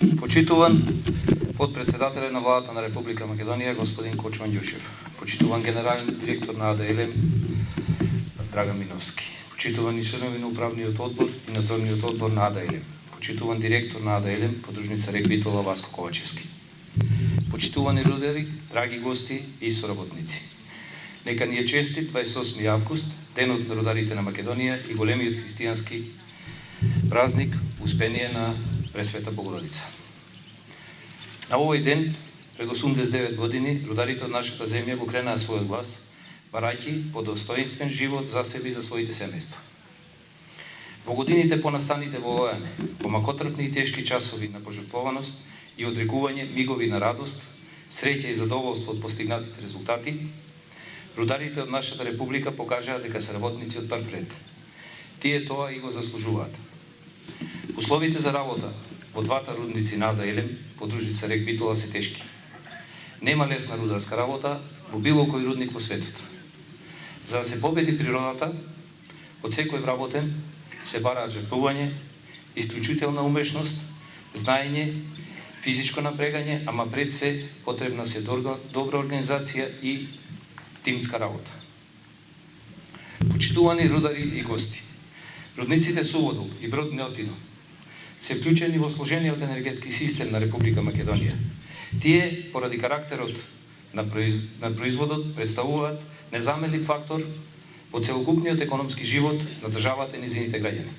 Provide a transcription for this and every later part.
Почитуван подпредседателе на владата на Република Македонија господин Кочо Андјушев, почитуван генерален директор на АД-Елем Драган Миновски, почитувани членови на управниот одбор и надзорниот одбор на АД-Елем, почитуван директор на АД-Елем подружница Рек Битола Васко Ковачевски, почитувани рудари, драги гости и соработници. Нека ни е честит 28 август, денот на рударите на Македонија и големиот христијански празник Успение на Пресвета Богородица. На овој ден, пред 89 години, рударите од нашата земја го кренаа својот глас, барајќи по достоинствен живот за себе и за своите семејства. Во годините понастаните во војане, по макотрпни и тешки часови на пожртвованост и одрекување мигови на радост, среќа и задоволство од постигнатите резултати, рударите од нашата република покажаа дека се работници од прв ред. Тие тоа и го заслужуваат. Условите за работа во двата рудници на АД-Елем, подружница Рек Битола, се тешки. Нема лесна рударска работа во било кој рудник во светот. За да се победи природата, од секој вработен се бараат жртвување, исклучителна умешност, знаење, физичко напрегање, ама пред се потребна се добра организација и тимска работа. Почитувани рудари и гости, рудниците Суводол и Брод Неотино се вклучени во сложениот енергетски систем на Република Македонија. Тие, поради карактерот на производот, представуваат незаменлив фактор во целокупниот економски живот на државата и низините граѓани.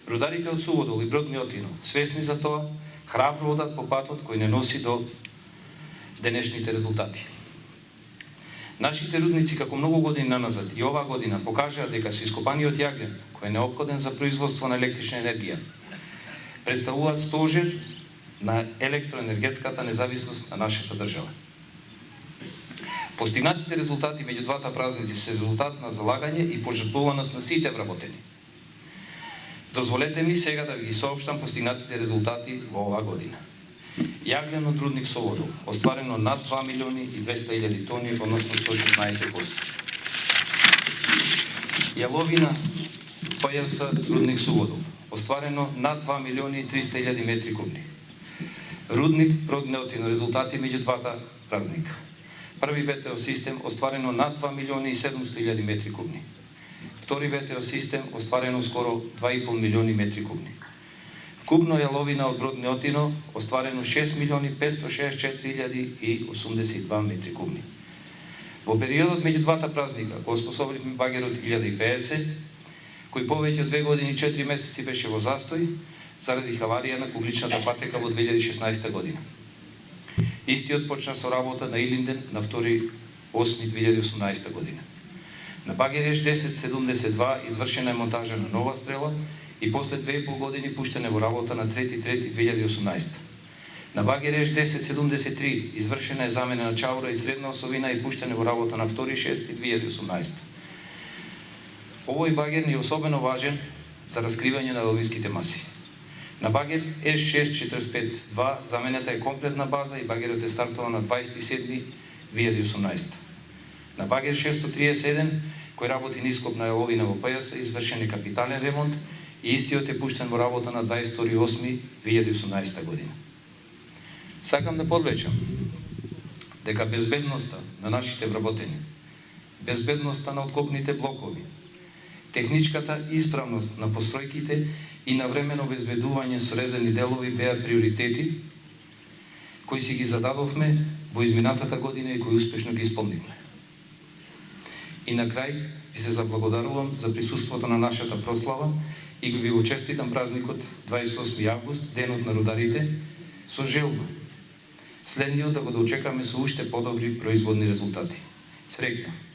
Рударите од Суводол и Брод Неотино, свесни за тоа, храбро одат по патот кој не носи до денешните резултати. Нашите рудници, како многу години наназад и оваа година, покажаа дека со ископаниот јаглен, кој е неопходен за производство на електрична енергија, представуваат стожер на електроенергетската независност на нашата држава. Постигнатите резултати меѓу двата празници се резултат на залагање и пожртвуваност на сите вработени. Дозволете ми сега да ви ги соопштам постигнатите резултати во оваа година. Јаглен од рудник Суводол, остварено над 2 милиони и 200 илјади тони, односно 116%. Јаловина ПЈС рудник Суводол, остварено над 2 милиони и 300 илјади метри кубни. Рудник Брод Неотино, резултати меѓу двата празника. Први ВТО систем остварено над 2 милиони и 700 илјади метри кубни. Втори ВТО систем остварено скоро 2,5 милиони метри кубни. Вкупно јаловина од Брод Неотино остварено 6 милиони 564 илјади и 82 метри кубни. Во периодот меѓу двата празника го оспособивме багерот 1050, кој повеќе од 2 години и 4 месеци беше во застој заради хаварија на кугличната патека во 2016 година. Истиот почна со работа на Илинден на 2.8.2018 година. На багер Еш-1072 извршена е монтажа на нова стрела и после 2,5 години пуштене во работа на 3.3.2018. На багер Еш-1073 извршена е замена на чаура и средна осовина и пуштене во работа на 2.6.2018. Овој багер ни е особено важен за раскривање на ловиските маси. На багер Еш-645-2 замената е комплетна база и багерот е стартувал на 27.2018. На багер 631, кој работи нископ на јаловина во ПЈС, извршен е капитален ремонт и истиот е пуштен во работа на 22.8.2018 година. Сакам да подвечам дека безбедноста на нашите вработени, безбедноста на откопните блокови, техничката исправност на постројките и навремено обезбедување со резервни делови беа приоритети кои си ги зададовме во изминатата година и кои успешно ги исполнивме. И на крај ви се заблагодарувам за присуството на нашата прослава и ви го честитам празникот 28 август, денот на рударите, со желба следниот да го дочекаме со уште подобри производни резултати. Среќна!